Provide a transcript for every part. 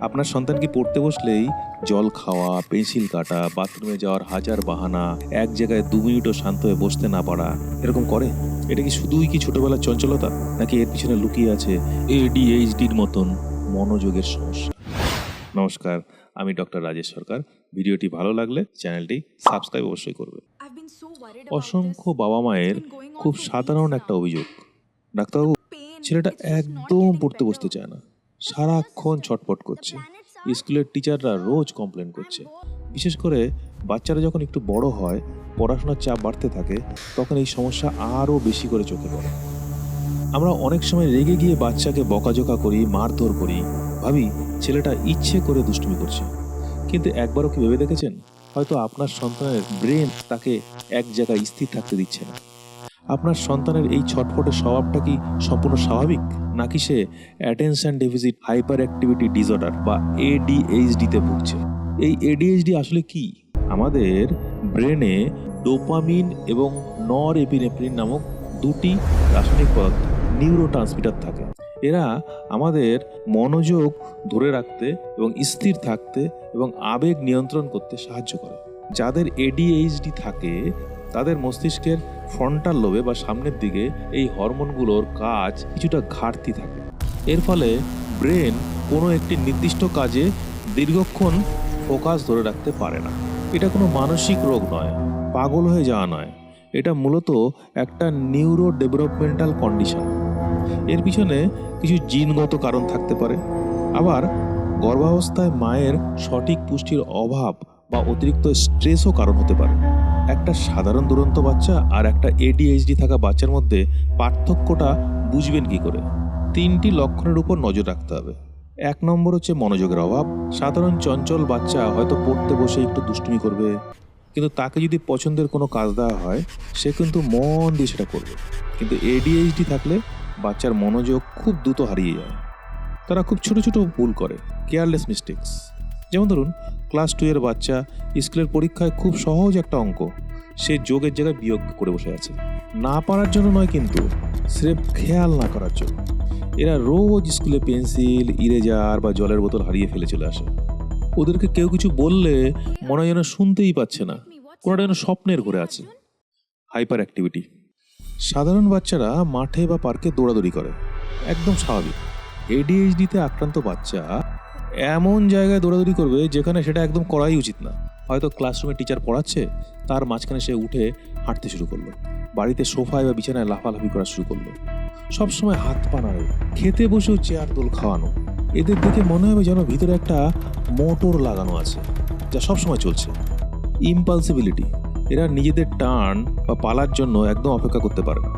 আপনার সন্তান কি পড়তে বসলেই জল খাওয়া, পেন্সিল কাটা, বাথরুমে যাওয়ার হাজার বাহানা, এক জায়গায় 2 মিনিটও শান্ত হয়ে বসতে না পারা এরকম করে? এটা কি শুধুই কি ছোটবেলার চঞ্চলতা, নাকি এর পিছনে লুকিয়ে আছে ADHDর মতন মনোযোগের সমস্যা? নমস্কার, আমি ডক্টর রাজেশ সরকার। ভিডিওটি ভালো লাগলে চ্যানেলটি সাবস্ক্রাইব অবশ্যই করবে। অসংখ্য বাবা মায়ের খুব সাধারণ একটা অভিযোগ, ডাক্তারবাবু ছেলেটা একদম পড়তে বসতে চায় না, সারাক্ষণ ছটপট করছে, স্কুলের টিচাররা রোজ কমপ্লেন করছে। বিশেষ করে বাচ্চারা যখন একটু বড় হয়, পড়াশোনার চাপ বাড়তে থাকে, তখন এই সমস্যা আরও বেশি করে চোখে পড়ে। আমরা অনেক সময় রেগে গিয়ে বাচ্চাকে বকাঝকা করি, মারধর করি, ভাবি ছেলেটা ইচ্ছে করে দুষ্টুমি করছে। কিন্তু একবারও কি ভেবে দেখেছেন, হয়তো আপনার সন্তানের ব্রেন তাকে এক জায়গায় স্থির থাকতে দিচ্ছে না। আপনার সন্তানের এই ছটফটের স্বভাবটা কি সম্পূর্ণ স্বাভাবিক, নাকি সে অ্যাটেনশন ডেফিসিট হাইপার অ্যাক্টিভিটি ডিসঅর্ডার বা ADHD-তে ভুগছে? এই ADHD আসলে কি? আমাদের ব্রেনে ডোপামিন এবং নরএপিনেফ্রিন নামক দুটি রাসায়নিক পদার্থ, নিউরোট্রান্সমিটার থাকে। এরা আমাদের মনোযোগ ধরে রাখতে এবং স্থির থাকতে এবং আবেগ নিয়ন্ত্রণ করতে সাহায্য করে। যাদের ADHD থাকে তাদের মস্তিষ্কের ফ্রন্টাল লোবে বা সামনের দিকে এই হরমোনগুলোর কাজ কিছুটা ঘাটতি থাকে। এর ফলে ব্রেন কোনো একটি নির্দিষ্ট কাজে দীর্ঘক্ষণ ফোকাস ধরে রাখতে পারে না। এটা কোনো মানসিক রোগ নয়, পাগল হয়ে যাওয়া নয়, এটা মূলত একটা নিউরো ডেভেলপমেন্টাল কন্ডিশন। এর পিছনে কিছু জিনগত কারণ থাকতে পারে, আবার গর্ভাবস্থায় মায়ের সঠিক পুষ্টির অভাব বা অতিরিক্ত স্ট্রেসও কারণ হতে পারে। একটা সাধারণ দুরন্ত বাচ্চা আর একটা ADHD থাকা বাচ্চার মধ্যে পার্থক্যটা বুঝবেন কি করে? 3টি লক্ষণের উপর নজর রাখতে হবে। 1 নম্বর হচ্ছে মনোযোগের অভাব। সাধারণ চঞ্চল বাচ্চা হয়তো পড়তে বসে একটু দুষ্টুমি করবে, কিন্তু তাকে যদি পছন্দের কোনো কাজ দেওয়া হয় সে কিন্তু মন দিয়ে সেটা করবে। কিন্তু ADHD থাকলে বাচ্চার মনোযোগ খুব দ্রুত হারিয়ে যায়। তারা খুব ছোট ছোট ভুল করে, কেয়ারলেস মিস্টেক্স। যেমন ধরুন, ক্লাস 2 এর বাচ্চা স্কুলের পরীক্ষায় খুব সহজ একটা অঙ্ক সে যোগের জায়গায় বিয়োগ করে বসে আছে। না পারার জন্য নয়, কিন্তু স্রেফ খেয়াল না করার জন্য। এরা রোজ স্কুলে পেন্সিল, ইরেজার বা জলের বোতল হারিয়ে ফেলে চলে আসে। ওদেরকে কেউ কিছু বললে মনে হয় যেন শুনতেই পাচ্ছে না, কোনোটা যেন স্বপ্নের ঘরে আছে। Hyper activity. সাধারণ বাচ্চারা মাঠে বা পার্কে দৌড়াদৌড়ি করে, একদম স্বাভাবিক। ADHD-তে আক্রান্ত বাচ্চা এমন জায়গায় দৌড়াদৌড়ি করবে যেখানে সেটা একদম করাই উচিত না। হয়তো ক্লাসরুমে টিচার পড়াচ্ছে, তার মাঝখানে সে উঠে হাঁটতে শুরু করলো, বাড়িতে সোফায় বা বিছানায় লাফালাফি করা শুরু করলো, সবসময় হাত পা নাড়ে, খেতে বসেও চেয়ার দোল খাওয়ানো। এদের দেখে মনে হবে যেন ভিতরে একটা মোটর লাগানো আছে যা সবসময় চলছে। ইম্পালসিবিলিটি। এরা নিজেদের টার্ন বা পালার জন্য একদম অপেক্ষা করতে পারে না।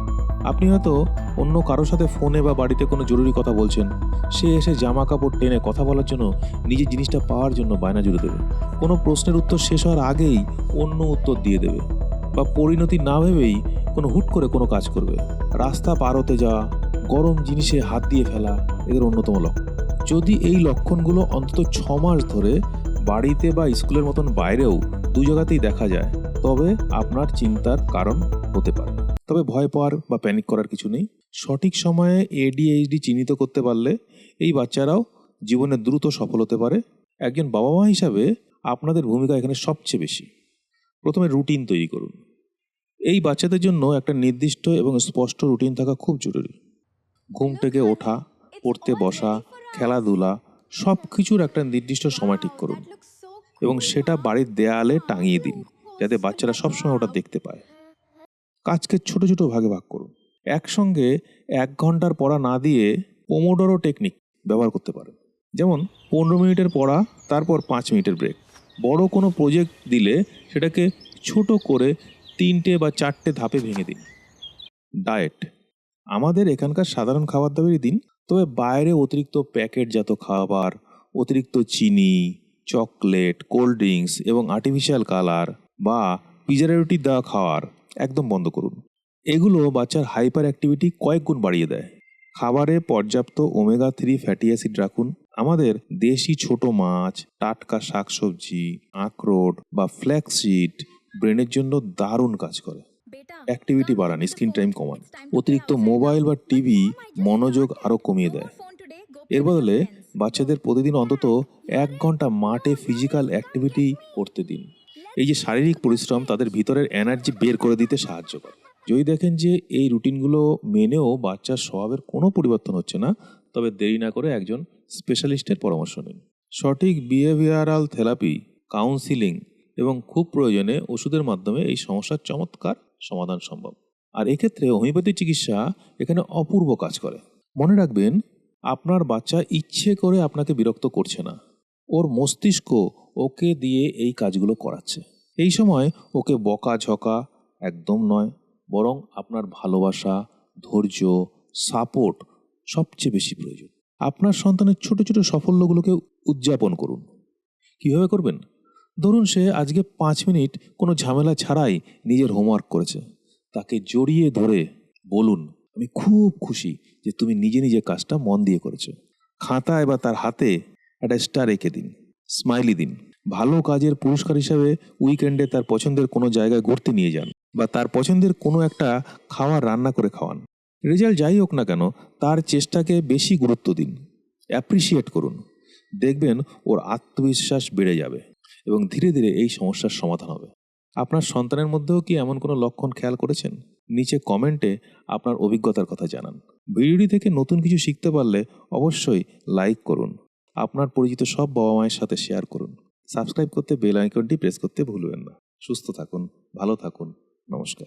আপনি হয়তো অন্য কারোর সাথে ফোনে বা বাড়িতে কোনো জরুরি কথা বলছেন, সে এসে জামা কাপড় টেনে কথা বলার জন্য নিজের জিনিসটা পাওয়ার জন্য বায়না জুড়ে দেবে। কোনো প্রশ্নের উত্তর শেষ হওয়ার আগেই অন্য উত্তর দিয়ে দেবে, বা পরিণতি না ভেবেই হুট করে কোনো কাজ করবে। রাস্তা পার হতে যাওয়া, গরম জিনিসে হাত দিয়ে ফেলা এদের অন্যতম লক্ষণ। যদি এই লক্ষণগুলো অন্তত 6 মাস ধরে বাড়িতে বা স্কুলের মতন বাইরেও 2 জায়গাতেই দেখা যায়, তবে আপনার চিন্তার কারণ হতে পারে। তবে ভয় পাওয়ার বা প্যানিক করার কিছু নেই। সঠিক সময়ে ADHD চিহ্নিত করতে পারলে এই বাচ্চারাও জীবনে দ্রুত সফল হতে পারে। একজন বাবা মা হিসাবে আপনাদের ভূমিকা এখানে সবচেয়ে বেশি। প্রথমে রুটিন তৈরি করুন। এই বাচ্চাদের জন্য একটা নির্দিষ্ট এবং স্পষ্ট রুটিন থাকা খুব জরুরি। ঘুম থেকে ওঠা, পড়তে বসা, খেলাধুলা সব কিছুর একটা নির্দিষ্ট সময় ঠিক করুন এবং সেটা বাড়ির দেয়ালে টাঙিয়ে দিন, যাতে বাচ্চারা সবসময় ওটা দেখতে পায়। কাজকে ছোট ছোট ভাগে ভাগ করুন। একসঙ্গে 1 ঘন্টার পড়া না দিয়ে পোমোডোরো টেকনিক ব্যবহার করতে পারেন। যেমন 15 মিনিটের পড়া, তারপর 5 মিনিটের ব্রেক। বড় কোনো প্রজেক্ট দিলে সেটাকে ছোট করে 3টে বা 4টে ধাপে ভেঙে দিন। ডায়েট। আমাদের এখানকার সাধারণ খাবার দাবারই দিন, তবে বাইরে অতিরিক্ত প্যাকেটজাত খাবার, অতিরিক্ত চিনি, চকলেট, কোল্ড ড্রিঙ্কস এবং আর্টিফিশিয়াল কালার বা প্রিজারভেটিভ দেওয়া খাওয়ার একদম বন্ধ করুন। এগুলো বাচ্চার হাইপার অ্যাক্টিভিটি কয়েক গুণ বাড়িয়ে দেয়। খাবারে পর্যাপ্ত ওমেগা-3 ফ্যাটি অ্যাসিড রাখুন। আমাদের দেশি ছোট মাছ, টাটকা শাকসবজি, আখরোট বা ফ্ল্যাক্সিড ব্রেনের জন্য দারুণ কাজ করে। অ্যাক্টিভিটি বাড়ান, স্ক্রিন টাইম কমান। অতিরিক্ত মোবাইল বা টিভি মনোযোগ আরও কমিয়ে দেয়। এর বদলে বাচ্চাদের প্রতিদিন অন্তত 1 ঘন্টা মাঠে ফিজিক্যাল অ্যাক্টিভিটি করতে দিন। এই যে শারীরিক পরিশ্রম তাদের ভিতরের এনার্জি বের করে দিতে সাহায্য করে। যদি দেখেন যে এই রুটিনগুলো মেনেও বাচ্চার স্বভাবের কোনো পরিবর্তন হচ্ছে না, তবে দেরি না করে একজন স্পেশালিস্টের পরামর্শ নিন। সঠিক বিহেভিয়ারাল থেরাপি, কাউন্সিলিং এবং খুব প্রয়োজনে ওষুধের মাধ্যমে এই সমস্যার চমৎকার সমাধান সম্ভব। আর এক্ষেত্রে হোমিওপ্যাথি চিকিৎসা এখানে অপূর্ব কাজ করে। মনে রাখবেন, আপনার বাচ্চা ইচ্ছে করে আপনাকে বিরক্ত করছে না, ওর মস্তিষ্ক ওকে দিয়ে এই কাজগুলো করাচ্ছে। এই সময় ওকে বকাঝকা একদম নয়, বরং আপনার ভালোবাসা, ধৈর্য, সাপোর্ট সবচেয়ে বেশি প্রয়োজন। আপনার সন্তানের ছোট ছোট সাফল্যগুলোকে উদযাপন করুন। কিভাবে করবেন? ধরুন সে আজকে 5 মিনিট কোনো ঝামেলা ছাড়াই নিজের হোমওয়ার্ক করেছে। তাকে জড়িয়ে ধরে বলুন, আমি খুব খুশি যে তুমি নিজে নিজে কাজটা মন দিয়ে করেছো। খাতায় বা তার হাতে একটা স্টার এঁকে দিন, স্মাইলি দিন। ভালো কাজের পুরস্কার হিসাবে উইকেন্ডে তার পছন্দের কোনো জায়গায় ঘুরতে নিয়ে যান, বা তার পছন্দের কোনো একটা খাবার রান্না করে খাওয়ান। রেজাল্ট যাই হোক না কেন, তার চেষ্টাকে বেশি গুরুত্ব দিন, অ্যাপ্রিসিয়েট করুন। দেখবেন ওর আত্মবিশ্বাস বেড়ে যাবে এবং ধীরে ধীরে এই সমস্যার সমাধান হবে। আপনার সন্তানের মধ্যেও কি এমন কোনো লক্ষণ খেয়াল করেছেন? নিচে কমেন্টে আপনার অভিজ্ঞতার কথা জানান। ভিডিওটি থেকে নতুন কিছু শিখতে পারলে অবশ্যই লাইক করুন। আপনার পরিচিত সব বাবা মায়ের সাথে শেয়ার করুন। সাবস্ক্রাইব করতে বেল আইকনটি প্রেস করতে ভুলবেন না। সুস্থ থাকুন, ভালো থাকুন। নমস্কার।